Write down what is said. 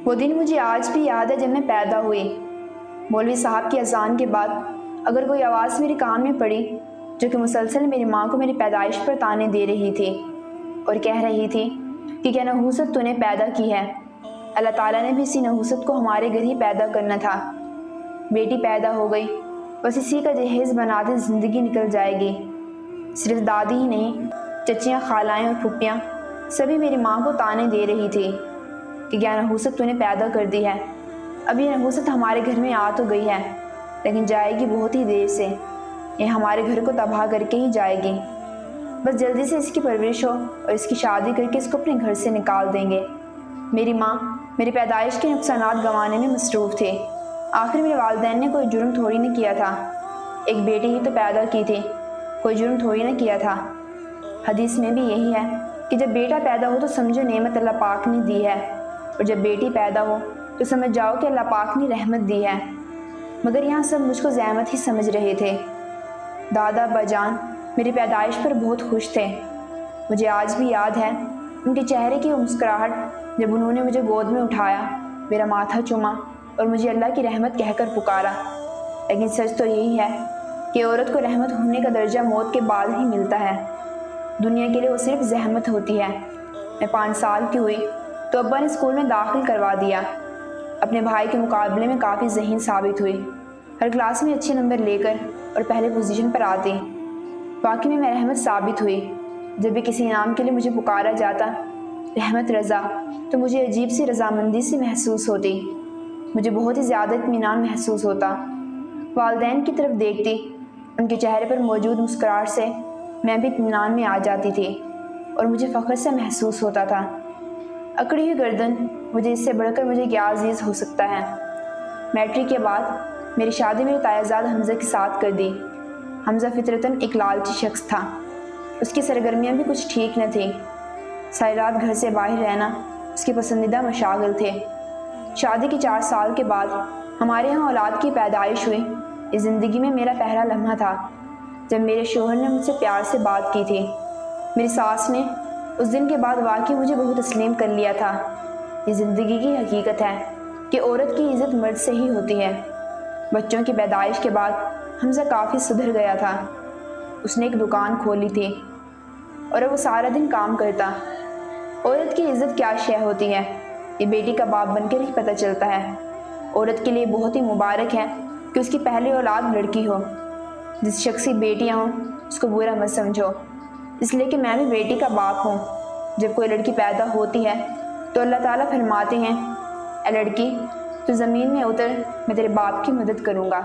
وہ دن مجھے آج بھی یاد ہے جب میں پیدا ہوئی۔ مولوی صاحب کی اذان کے بعد اگر کوئی آواز میرے کان میں پڑی جو کہ مسلسل میری ماں کو میری پیدائش پر طعنے دے رہی تھی اور کہہ رہی تھی کہ کیا نحوست تو نے پیدا کی ہے، اللہ تعالیٰ نے بھی اسی نحوست کو ہمارے گھر ہی پیدا کرنا تھا۔ بیٹی پیدا ہو گئی، بس اسی کا جہیز بناتے زندگی نکل جائے گی۔ صرف دادی ہی نہیں، چچیاں، خالائیں اور پھپھیاں سبھی میری ماں کو طعنے دے رہی تھی کہ کیا نحوست تو نے پیدا کر دی ہے۔ اب یہ نحوست ہمارے گھر میں آ تو گئی ہے لیکن جائے گی بہت ہی دیر سے، یہ ہمارے گھر کو تباہ کر کے ہی جائے گی۔ بس جلدی سے اس کی پرورش ہو اور اس کی شادی کر کے اس کو اپنے گھر سے نکال دیں گے۔ میری ماں میری پیدائش کے نقصانات گنوانے میں مصروف تھے۔ آخر میرے والدین نے کوئی جرم تھوڑی نہ کیا تھا، ایک بیٹی ہی تو پیدا کی تھی، کوئی جرم تھوڑی نہ کیا تھا۔ حدیث میں بھی یہی ہے کہ جب بیٹا پیدا ہو تو سمجھو نعمت اللہ پاک نے دی ہے، اور جب بیٹی پیدا ہو تو سمجھ جاؤ کہ اللہ پاک نے رحمت دی ہے۔ مگر یہاں سب مجھ کو زحمت ہی سمجھ رہے تھے۔ دادا ابا جان میری پیدائش پر بہت خوش تھے۔ مجھے آج بھی یاد ہے ان کے چہرے کی وہ مسکراہٹ جب انہوں نے مجھے گود میں اٹھایا، میرا ماتھا چوما اور مجھے اللہ کی رحمت کہہ کر پکارا۔ لیکن سچ تو یہی ہے کہ عورت کو رحمت ہونے کا درجہ موت کے بعد ہی ملتا ہے، دنیا کے لیے وہ صرف زحمت ہوتی ہے۔ میں 5 سال کی ہوئی تو ابا نے اسکول میں داخل کروا دیا۔ اپنے بھائی کے مقابلے میں کافی ذہین ثابت ہوئی، ہر کلاس میں اچھے نمبر لے کر اور پہلے پوزیشن پر آتی۔ باقی میں رحمت ثابت ہوئی۔ جب بھی کسی انعام کے لیے مجھے پکارا جاتا رحمت رضا تو مجھے عجیب سی رضامندی سے محسوس ہوتی، مجھے بہت ہی زیادہ اطمینان محسوس ہوتا۔ والدین کی طرف دیکھتی، ان کے چہرے پر موجود مسکراہٹ سے میں بھی اطمینان میں آ جاتی تھی اور مجھے فخر سے محسوس ہوتا تھا۔ اکڑی ہوئی گردن، مجھے اس سے بڑھ کر مجھے کیا عزیز ہو سکتا ہے۔ میٹرک کے بعد میری شادی میرے تائزاد حمزہ کے ساتھ کر دی۔ حمزہ فطرتاً ایک لالچی شخص تھا، اس کی سرگرمیاں بھی کچھ ٹھیک نہ تھیں۔ ساری رات گھر سے باہر رہنا اس کے پسندیدہ مشاغل تھے۔ شادی کے 4 سال کے بعد ہمارے ہاں اولاد کی پیدائش ہوئی۔ اس زندگی میں میرا پہلا لمحہ تھا جب میرے شوہر نے مجھ سے پیار سے بات کی تھی۔ میری ساس نے اس دن کے بعد واقعی مجھے بہت تسلیم کر لیا تھا۔ یہ زندگی کی حقیقت ہے کہ عورت کی عزت مرد سے ہی ہوتی ہے۔ بچوں کی پیدائش کے بعد حمزہ کافی سدھر گیا تھا۔ اس نے ایک دکان کھولی تھی اور اب وہ سارا دن کام کرتا۔ عورت کی عزت کیا شے ہوتی ہے یہ بیٹی کا باپ بن کر ہی پتہ چلتا ہے۔ عورت کے لیے بہت ہی مبارک ہے کہ اس کی پہلی اولاد لڑکی ہو۔ جس شخص کی بیٹیاں ہوں اس کو برا مت سمجھو، اس لیے کہ میں بھی بیٹی کا باپ ہوں۔ جب کوئی لڑکی پیدا ہوتی ہے تو اللہ تعالیٰ فرماتے ہیں، اے لڑکی تو زمین میں اتر، میں تیرے باپ کی مدد کروں گا۔